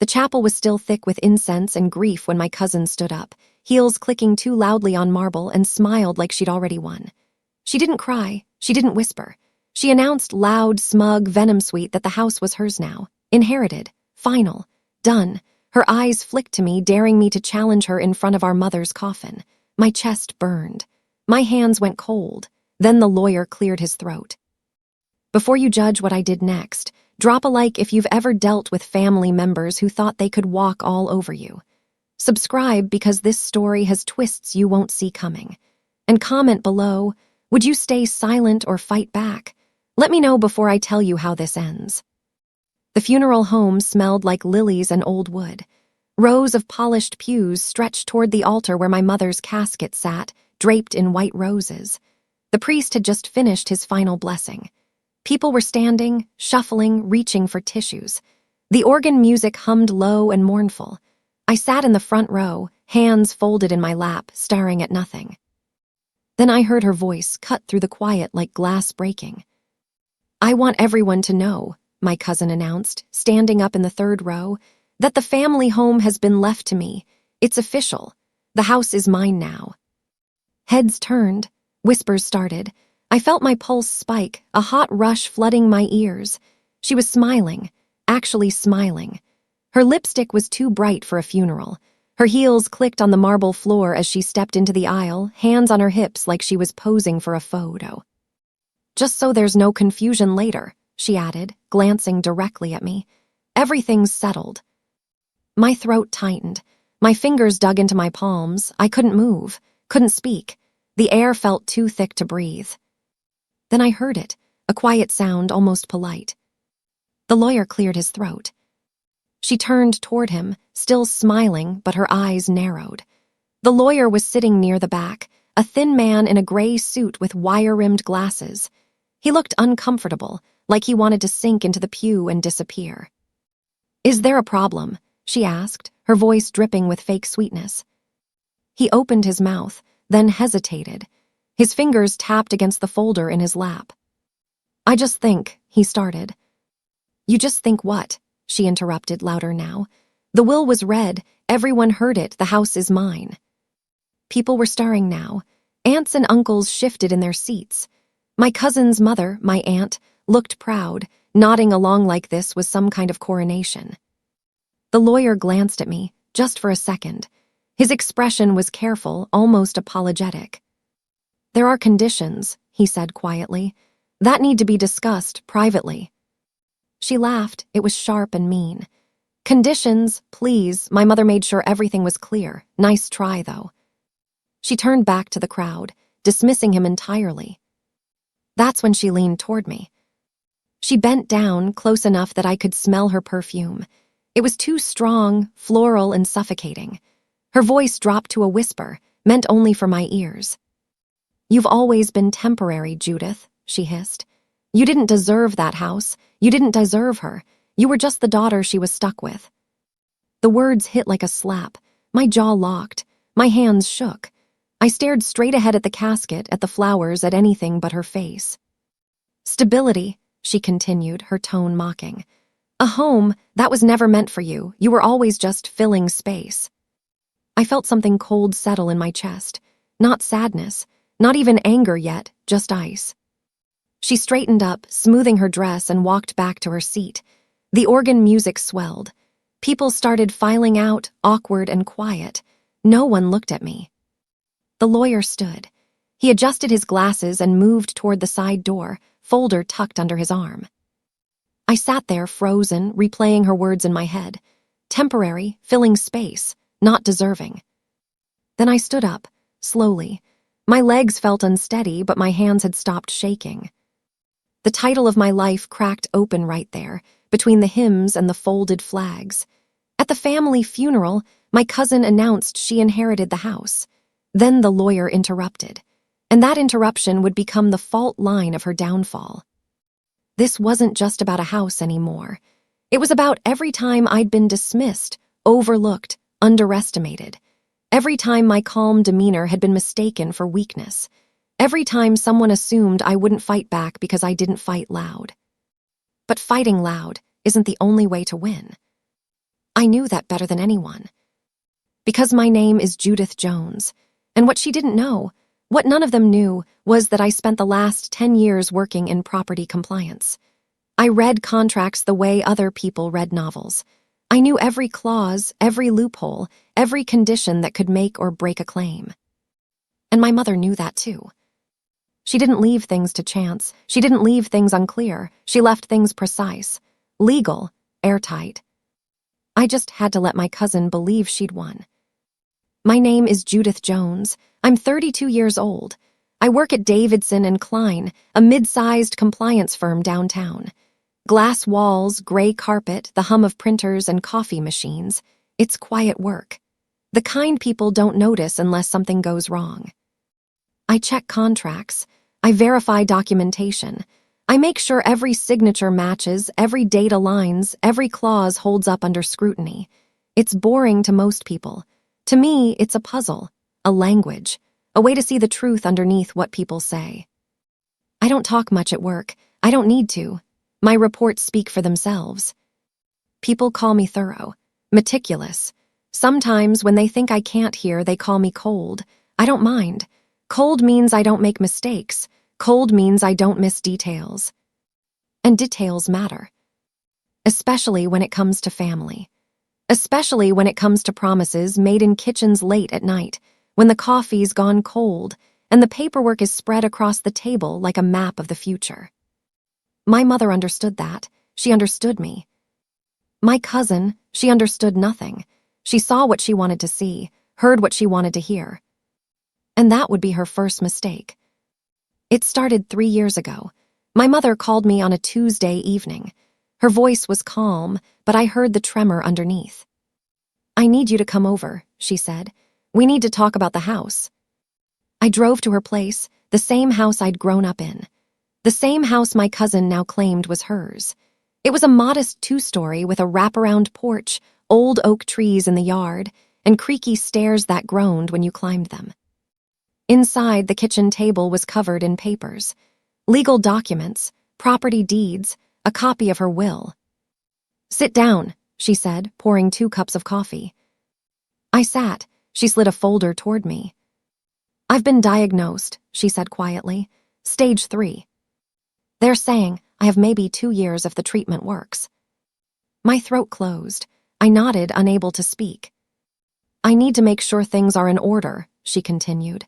The chapel was still thick with incense and grief when my cousin stood up, heels clicking too loudly on marble, and smiled like she'd already won. She didn't cry, she didn't whisper. She announced loud, smug, venom-sweet that the house was hers now, inherited, final, done. Her eyes flicked to me, daring me to challenge her in front of our mother's coffin. My chest burned. My hands went cold. Then the lawyer cleared his throat. Before you judge what I did next, drop a like if you've ever dealt with family members who thought they could walk all over you. Subscribe because this story has twists you won't see coming. And comment below, would you stay silent or fight back? Let me know before I tell you how this ends. The funeral home smelled like lilies and old wood. Rows of polished pews stretched toward the altar where my mother's casket sat, draped in white roses. The priest had just finished his final blessing. People were standing, shuffling, reaching for tissues. The organ music hummed low and mournful. I sat in the front row, hands folded in my lap, staring at nothing. Then I heard her voice cut through the quiet like glass breaking. "I want everyone to know," my cousin announced, standing up in the third row, "that the family home has been left to me. It's official. The house is mine now." Heads turned. Whispers started. I felt my pulse spike, a hot rush flooding my ears. She was smiling, actually smiling. Her lipstick was too bright for a funeral. Her heels clicked on the marble floor as she stepped into the aisle, hands on her hips like she was posing for a photo. "Just so there's no confusion later," she added, glancing directly at me. "Everything's settled." My throat tightened. My fingers dug into my palms. I couldn't move, couldn't speak. The air felt too thick to breathe. Then I heard it, a quiet sound, almost polite. The lawyer cleared his throat. She turned toward him, still smiling, but her eyes narrowed. The lawyer was sitting near the back, a thin man in a gray suit with wire-rimmed glasses. He looked uncomfortable, like he wanted to sink into the pew and disappear. "Is there a problem?" she asked, her voice dripping with fake sweetness. He opened his mouth, then hesitated. His fingers tapped against the folder in his lap. "I just think," he started. "You just think what?" she interrupted, louder now. "The will was read. Everyone heard it. The house is mine." People were stirring now. Aunts and uncles shifted in their seats. My cousin's mother, my aunt, looked proud, nodding along like this was some kind of coronation. The lawyer glanced at me, just for a second. His expression was careful, almost apologetic. "There are conditions," he said quietly, "that need to be discussed privately." She laughed. It was sharp and mean. "Conditions, please." My mother made sure everything was clear. "Nice try, though." She turned back to the crowd, dismissing him entirely. That's when she leaned toward me. She bent down, close enough that I could smell her perfume. It was too strong, floral, and suffocating. Her voice dropped to a whisper, meant only for my ears. "You've always been temporary, Judith," she hissed. "You didn't deserve that house. You didn't deserve her. You were just the daughter she was stuck with." The words hit like a slap. My jaw locked. My hands shook. I stared straight ahead at the casket, at the flowers, at anything but her face. "Stability," she continued, her tone mocking. "A home, that was never meant for you. You were always just filling space." I felt something cold settle in my chest. Not sadness, not even anger yet, just ice. She straightened up, smoothing her dress, and walked back to her seat. The organ music swelled. People started filing out, awkward and quiet. No one looked at me. The lawyer stood. He adjusted his glasses and moved toward the side door, folder tucked under his arm. I sat there, frozen, replaying her words in my head. Temporary, filling space, not deserving. Then I stood up, slowly. My legs felt unsteady, but my hands had stopped shaking. The title of my life cracked open right there, between the hymns and the folded flags. At the family funeral, my cousin announced she inherited the house. Then the lawyer interrupted, and that interruption would become the fault line of her downfall. This wasn't just about a house anymore. It was about every time I'd been dismissed, overlooked, underestimated. Every time my calm demeanor had been mistaken for weakness. Every time someone assumed I wouldn't fight back because I didn't fight loud. But fighting loud isn't the only way to win. I knew that better than anyone. Because my name is Judith Jones. And what she didn't know, what none of them knew, was that I spent the last 10 years working in property compliance. I read contracts the way other people read novels. I knew every clause, every loophole, every condition that could make or break a claim. And my mother knew that too. She didn't leave things to chance. She didn't leave things unclear. She left things precise, legal, airtight. I just had to let my cousin believe she'd won. My name is Judith Jones. I'm 32 years old. I work at Davidson and Klein, a mid-sized compliance firm downtown. Glass walls, gray carpet, the hum of printers and coffee machines. It's quiet work. The kind people don't notice unless something goes wrong. I check contracts. I verify documentation. I make sure every signature matches, every date aligns, every clause holds up under scrutiny. It's boring to most people. To me, it's a puzzle, a language, a way to see the truth underneath what people say. I don't talk much at work. I don't need to. My reports speak for themselves. People call me thorough, meticulous. Sometimes when they think I can't hear, they call me cold. I don't mind. Cold means I don't make mistakes. Cold means I don't miss details. And details matter. Especially when it comes to family. Especially when it comes to promises made in kitchens late at night, when the coffee's gone cold and the paperwork is spread across the table like a map of the future. My mother understood that. She understood me. My cousin, she understood nothing. She saw what she wanted to see, heard what she wanted to hear. And that would be her first mistake. It started 3 years ago. My mother called me on a Tuesday evening. Her voice was calm, but I heard the tremor underneath. I need you to come over, she said. We need to talk about the house. I drove to her place, the same house I'd grown up in. The same house my cousin now claimed was hers. It was a modest 2-story with a wraparound porch, old oak trees in the yard, and creaky stairs that groaned when you climbed them. Inside, the kitchen table was covered in papers. Legal documents, property deeds, a copy of her will. Sit down, she said, pouring 2 cups of coffee. I sat. She slid a folder toward me. I've been diagnosed, she said quietly. Stage 3. They're saying I have maybe 2 years if the treatment works. My throat closed. I nodded, unable to speak. I need to make sure things are in order, she continued.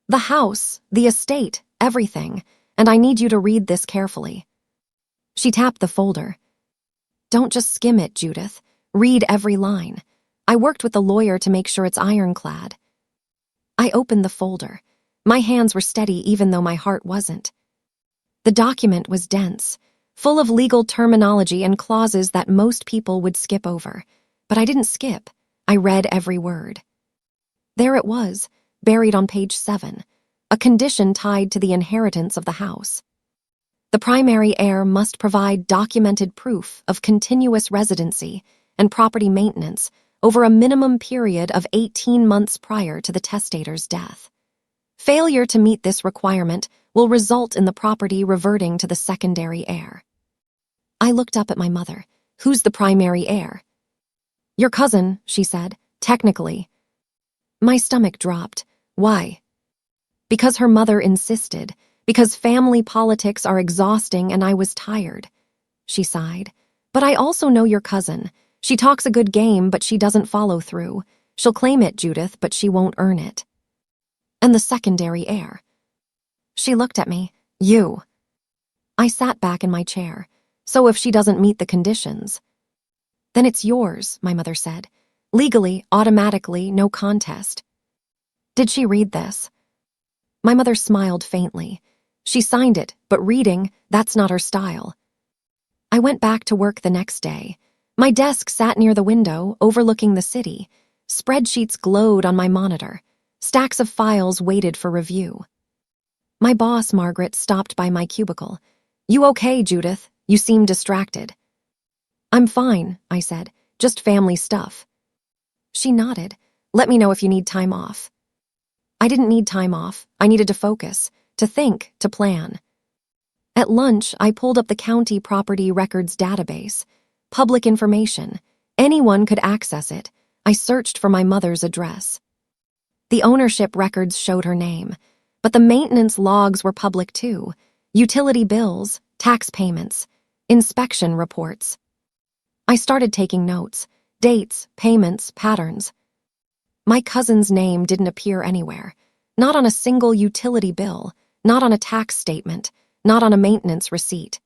The house, the estate, everything, and I need you to read this carefully. She tapped the folder. Don't just skim it, Judith. Read every line. I worked with the lawyer to make sure it's ironclad. I opened the folder. My hands were steady even though my heart wasn't. The document was dense, full of legal terminology and clauses that most people would skip over. But I didn't skip. I read every word. There it was, buried on page 7, a condition tied to the inheritance of the house. The primary heir must provide documented proof of continuous residency and property maintenance over a minimum period of 18 months prior to the testator's death. Failure to meet this requirement will result in the property reverting to the secondary heir. I looked up at my mother. Who's the primary heir? Your cousin, she said, technically. My stomach dropped. Why? Because her mother insisted. Because family politics are exhausting and I was tired. She sighed. But I also know your cousin. She talks a good game, but she doesn't follow through. She'll claim it, Judith, but she won't earn it. And the secondary heir. She looked at me. You. I sat back in my chair. So if she doesn't meet the conditions. Then it's yours, my mother said. Legally, automatically, no contest. Did she read this? My mother smiled faintly. She signed it, but reading, that's not her style. I went back to work the next day. My desk sat near the window, overlooking the city. Spreadsheets glowed on my monitor. Stacks of files waited for review. My boss, Margaret, stopped by my cubicle. You okay, Judith? You seem distracted. I'm fine, I said. Just family stuff. She nodded. Let me know if you need time off. I didn't need time off. I needed to focus, to think, to plan. At lunch, I pulled up the county property records database. Public information. Anyone could access it. I searched for my mother's address. The ownership records showed her name, but the maintenance logs were public too. Utility bills, tax payments, inspection reports. I started taking notes, dates, payments, patterns. My cousin's name didn't appear anywhere, not on a single utility bill, not on a tax statement, not on a maintenance receipt.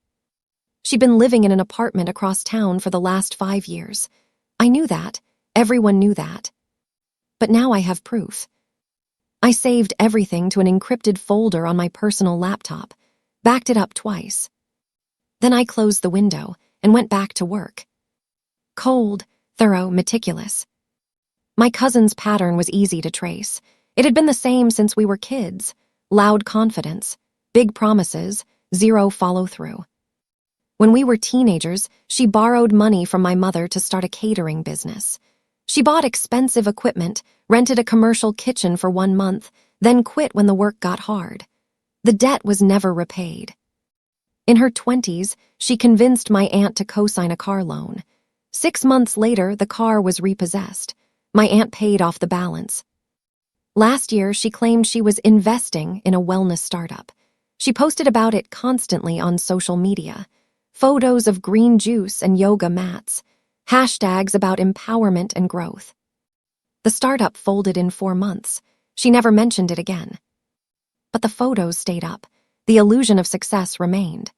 She'd been living in an apartment across town for the last 5 years. I knew that. Everyone knew that. But now I have proof. I saved everything to an encrypted folder on my personal laptop, backed it up twice. Then I closed the window and went back to work. Cold, thorough, meticulous. My cousin's pattern was easy to trace. It had been the same since we were kids. Loud confidence, big promises, zero follow-through. When we were teenagers, she borrowed money from my mother to start a catering business. She bought expensive equipment, rented a commercial kitchen for 1 month, then quit when the work got hard. The debt was never repaid. In her 20s, she convinced my aunt to co-sign a car loan. 6 months later, the car was repossessed. My aunt paid off the balance. Last year, she claimed she was investing in a wellness startup. She posted about it constantly on social media. Photos of green juice and yoga mats. Hashtags about empowerment and growth. The startup folded in 4 months. She never mentioned it again. But the photos stayed up. The illusion of success remained.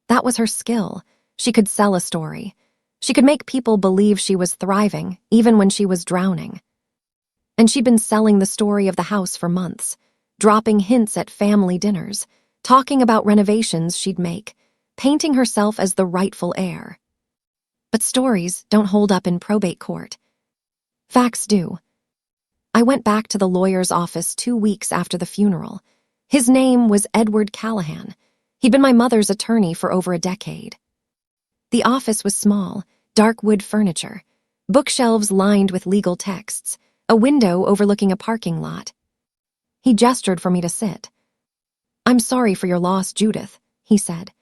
That was her skill. She could sell a story. She could make people believe she was thriving, even when she was drowning. And she'd been selling the story of the house for months, dropping hints at family dinners, talking about renovations she'd make, painting herself as the rightful heir. But stories don't hold up in probate court. Facts do. I went back to the lawyer's office 2 weeks after the funeral. His name was Edward Callahan. He'd been my mother's attorney for over a decade. The office was small, dark wood furniture, bookshelves lined with legal texts, a window overlooking a parking lot. He gestured for me to sit. "I'm sorry for your loss, Judith," he said.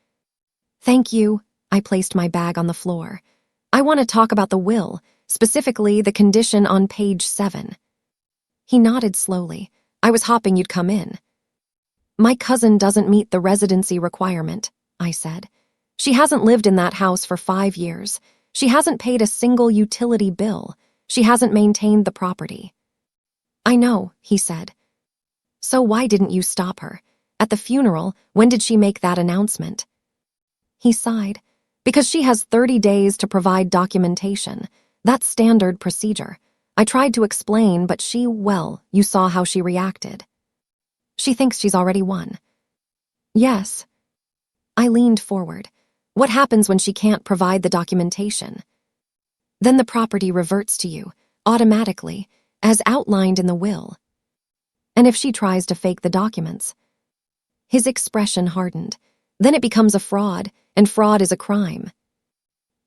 "Thank you." I placed my bag on the floor. "I want to talk about the will, specifically the condition on page 7. He nodded slowly. "I was hoping you'd come in." "My cousin doesn't meet the residency requirement," I said. "She hasn't lived in that house for 5 years. She hasn't paid a single utility bill. She hasn't maintained the property." "I know," he said. "So why didn't you stop her? At the funeral, when did she make that announcement?" He sighed. "Because she has 30 days to provide documentation. That's standard procedure. I tried to explain, but you saw how she reacted. She thinks she's already won." "Yes." I leaned forward. "What happens when she can't provide the documentation?" "Then the property reverts to you, automatically, as outlined in the will." "And if she tries to fake the documents?" His expression hardened. "Then it becomes a fraud, and fraud is a crime."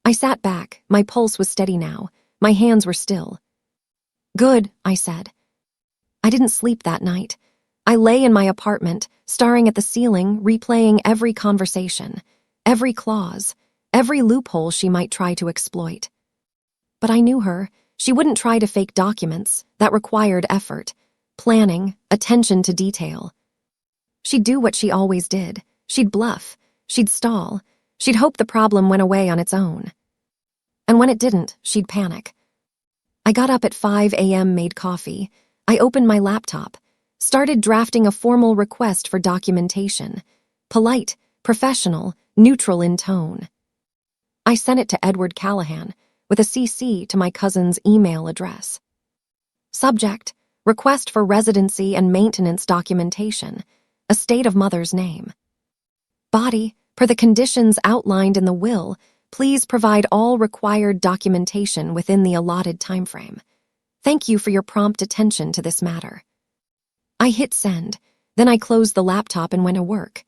I sat back. My pulse was steady now. My hands were still. "Good," I said. I didn't sleep that night. I lay in my apartment, staring at the ceiling, replaying every conversation, every clause, every loophole she might try to exploit. But I knew her. She wouldn't try to fake documents. That required effort, planning, attention to detail. She'd do what she always did. She'd bluff. She'd stall. She'd hope the problem went away on its own. And when it didn't, she'd panic. I got up at 5 a.m., made coffee. I opened my laptop, started drafting a formal request for documentation. Polite, professional, neutral in tone. I sent it to Edward Callahan, with a CC to my cousin's email address. Subject: request for residency and maintenance documentation. Estate of mother's name. Body: per the conditions outlined in the will, please provide all required documentation within the allotted timeframe. Thank you for your prompt attention to this matter. I hit send, then I closed the laptop and went to work.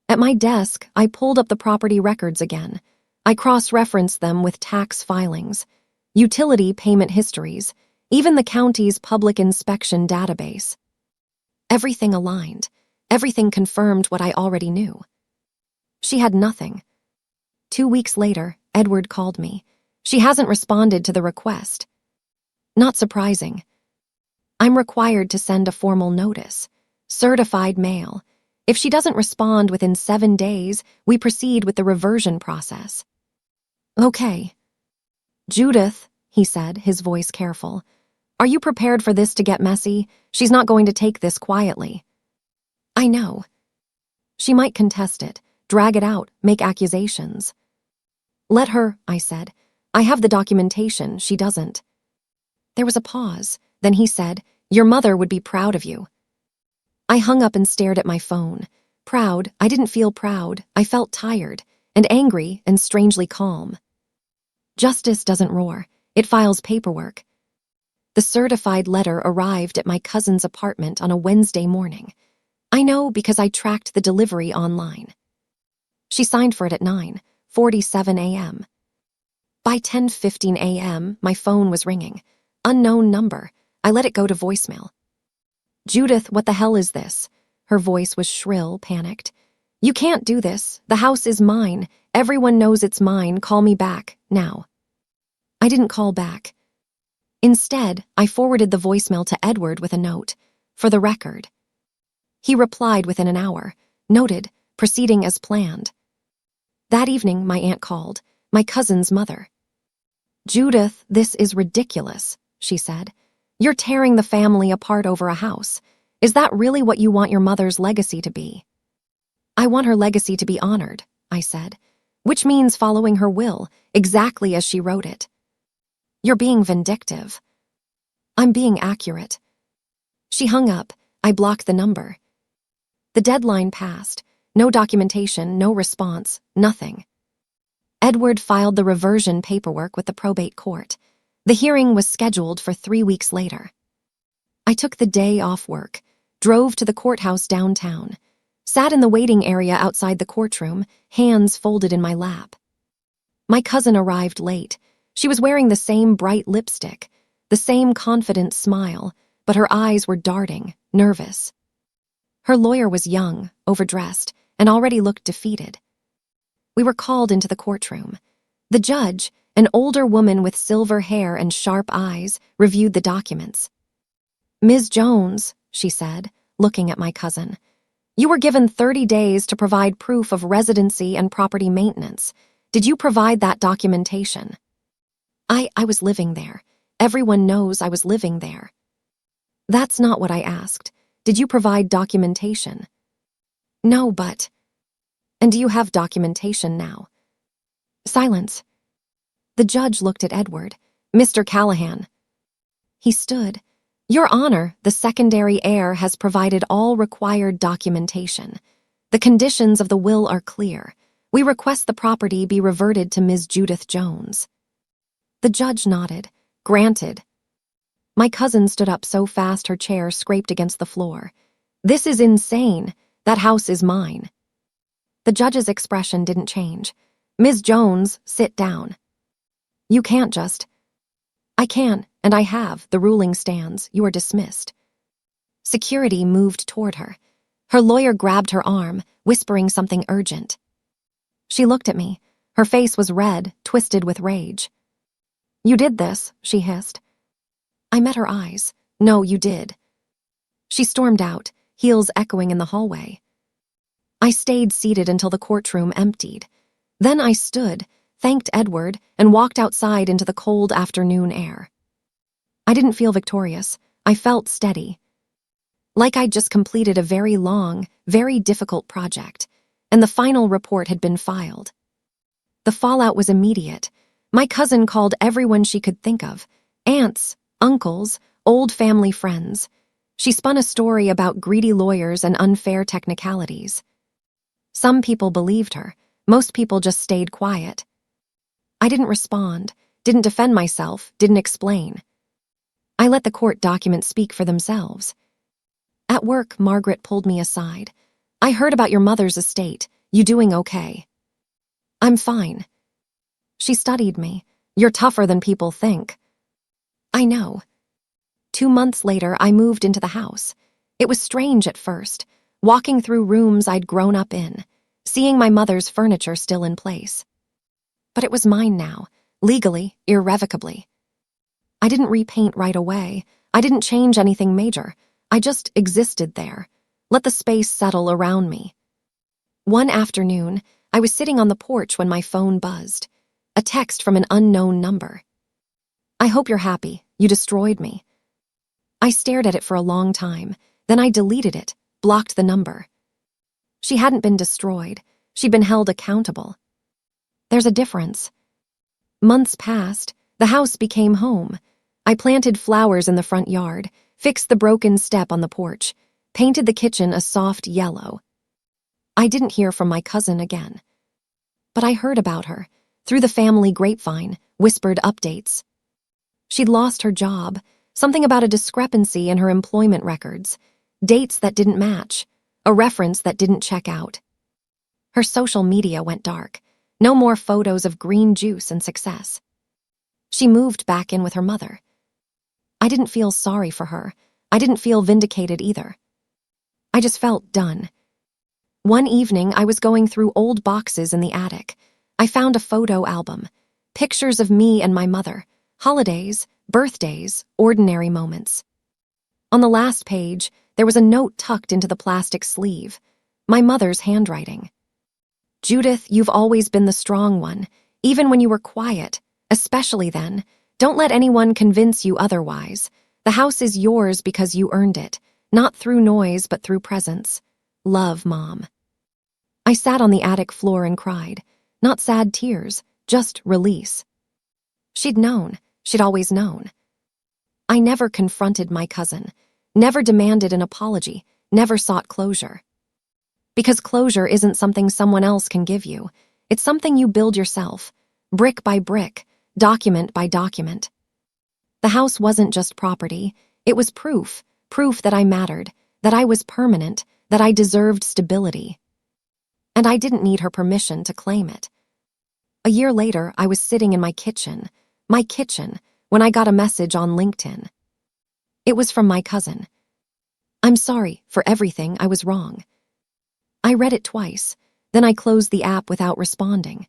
At my desk, I pulled up the property records again. I cross-referenced them with tax filings, utility payment histories, even the county's public inspection database. Everything aligned. Everything confirmed what I already knew. She had nothing. 2 weeks later, Edward called me. She hasn't responded to the request. Not surprising. I'm required to send a formal notice. Certified mail. If she doesn't respond within 7 days, we proceed with the reversion process. Okay. Judith, he said, his voice careful. Are you prepared for this to get messy? She's not going to take this quietly. I know. She might contest it, drag it out, make accusations. Let her, I said. I have the documentation, she doesn't. There was a pause. Then he said, Your mother would be proud of you. I hung up and stared at my phone. Proud, I didn't feel proud. I felt tired, and angry, and strangely calm. Justice doesn't roar. It files paperwork. The certified letter arrived at my cousin's apartment on a Wednesday morning. I know because I tracked the delivery online. She signed for it at 9:47 a.m. By 10:15 a.m., my phone was ringing. Unknown number. I let it go to voicemail. Judith, what the hell is this? Her voice was shrill, panicked. You can't do this. The house is mine. Everyone knows it's mine. Call me back, now. I didn't call back. Instead, I forwarded the voicemail to Edward with a note. For the record. He replied within an hour. Noted, proceeding as planned. That evening, my aunt called. My cousin's mother. Judith, this is ridiculous, she said. You're tearing the family apart over a house. Is that really what you want your mother's legacy to be? I want her legacy to be honored, I said, which means following her will, exactly as she wrote it. You're being vindictive. I'm being accurate. She hung up. I blocked the number. The deadline passed. No documentation, no response, nothing. Edward filed the reversion paperwork with the probate court. The hearing was scheduled for 3 weeks later. I took the day off work, drove to the courthouse downtown, sat in the waiting area outside the courtroom, hands folded in my lap. My cousin arrived late. She was wearing the same bright lipstick, the same confident smile, but her eyes were darting, nervous. Her lawyer was young, overdressed, and already looked defeated. We were called into the courtroom. The judge, an older woman with silver hair and sharp eyes, reviewed the documents. Ms. Jones, she said, looking at my cousin, you were given 30 days to provide proof of residency and property maintenance. Did you provide that documentation? I was living there. Everyone knows I was living there. That's not what I asked. Did you provide documentation? No, but... And do you have documentation now? Silence. The judge looked at Edward. Mr. Callahan. He stood. Your Honor, the secondary heir has provided all required documentation. The conditions of the will are clear. We request the property be reverted to Ms. Judith Jones. The judge nodded. Granted. My cousin stood up so fast her chair scraped against the floor. This is insane. That house is mine. The judge's expression didn't change. Ms. Jones, sit down. You can't just... I can, and I have. The ruling stands. You are dismissed. Security moved toward her. Her lawyer grabbed her arm, whispering something urgent. She looked at me. Her face was red, twisted with rage. You did this, she hissed. I met her eyes. No, you did. She stormed out, heels echoing in the hallway. I stayed seated until the courtroom emptied. Then I stood, thanked Edward, and walked outside into the cold afternoon air. I didn't feel victorious. I felt steady. Like I'd just completed a very long, very difficult project, and the final report had been filed. The fallout was immediate. My cousin called everyone she could think of, aunts, uncles, old family friends. She spun a story about greedy lawyers and unfair technicalities. Some people believed her. Most people just stayed quiet. I didn't respond, didn't defend myself, didn't explain. I let the court documents speak for themselves. At work, Margaret pulled me aside. I heard about your mother's estate. You doing okay? I'm fine. She studied me. You're tougher than people think. I know. 2 months later, I moved into the house. It was strange at first, walking through rooms I'd grown up in, seeing my mother's furniture still in place. But it was mine now, Legally, irrevocably. I didn't repaint right away. I didn't change anything major. I just existed there. Let the space settle around me. One afternoon, I was sitting on the porch when my phone buzzed. A text from an unknown number. "I hope you're happy. You destroyed me." I stared at it for a long time. Then I deleted it, blocked the number. She hadn't been destroyed. She'd been held accountable. There's a difference. Months passed. The house became home. I planted flowers in the front yard, fixed the broken step on the porch, painted the kitchen a soft yellow. I didn't hear from my cousin again. But I heard about her, through the family grapevine, whispered updates. She'd lost her job, something about a discrepancy in her employment records, dates that didn't match, a reference that didn't check out. Her social media went dark. No more photos of green juice and success. She moved back in with her mother. I didn't feel sorry for her. I didn't feel vindicated either. I just felt done. One evening, I was going through old boxes in the attic. I found a photo album, pictures of me and my mother, holidays, birthdays, ordinary moments. On the last page, there was a note tucked into the plastic sleeve, my mother's handwriting. "Judith, you've always been the strong one, even when you were quiet, especially then. Don't let anyone convince you otherwise. The house is yours because you earned it, not through noise but through presence. Love, Mom." I sat on the attic floor and cried. Not sad tears, just release. She'd known. She'd always known. I never confronted my cousin, never demanded an apology, never sought closure. Because closure isn't something someone else can give you. It's something you build yourself, brick by brick, document by document. The house wasn't just property. It was proof that I mattered, that I was permanent, that I deserved stability. And I didn't need her permission to claim it. A year later, I was sitting in my kitchen, when I got a message on LinkedIn. It was from my cousin. "I'm sorry for everything. I was wrong." I read it twice, then I closed the app without responding.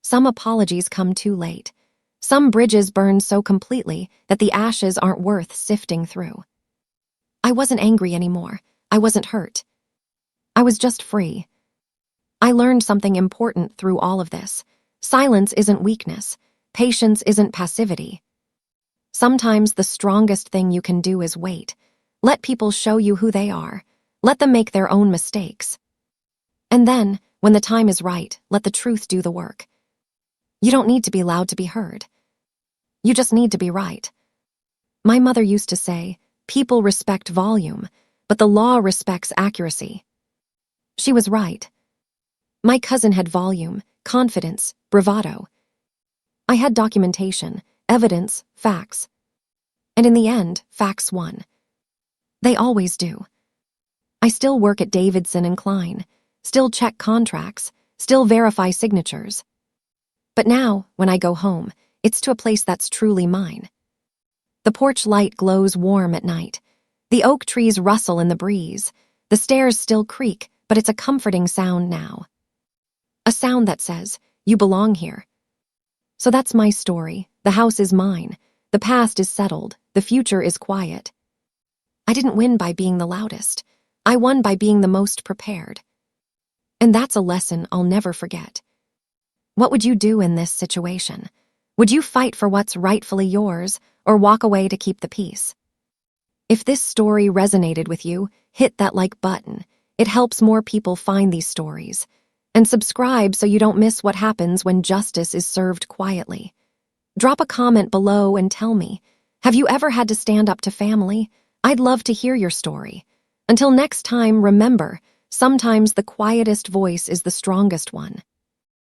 Some apologies come too late. Some bridges burn so completely that the ashes aren't worth sifting through. I wasn't angry anymore. I wasn't hurt. I was just free. I learned something important through all of this. Silence isn't weakness. Patience isn't passivity. Sometimes the strongest thing you can do is wait. Let people show you who they are. Let them make their own mistakes. And then, when the time is right, let the truth do the work. You don't need to be loud to be heard. You just need to be right. My mother used to say, "People respect volume, but the law respects accuracy." She was right. My cousin had volume, confidence, bravado. I had documentation, evidence, facts. And in the end, facts won. They always do. I still work at Davidson and Klein, still check contracts, still verify signatures. But now, when I go home, it's to a place that's truly mine. The porch light glows warm at night. The oak trees rustle in the breeze. The stairs still creak, but it's a comforting sound now. A sound that says, "You belong here." So that's my story. The house is mine. The past is settled. The future is quiet. I didn't win by being the loudest. I won by being the most prepared. And that's a lesson I'll never forget. What would you do in this situation? Would you fight for what's rightfully yours or walk away to keep the peace? If this story resonated with you, hit that like button. It helps more people find these stories. And subscribe so you don't miss what happens when justice is served quietly. Drop a comment below and tell me, have you ever had to stand up to family? I'd love to hear your story. Until next time, remember, sometimes the quietest voice is the strongest one.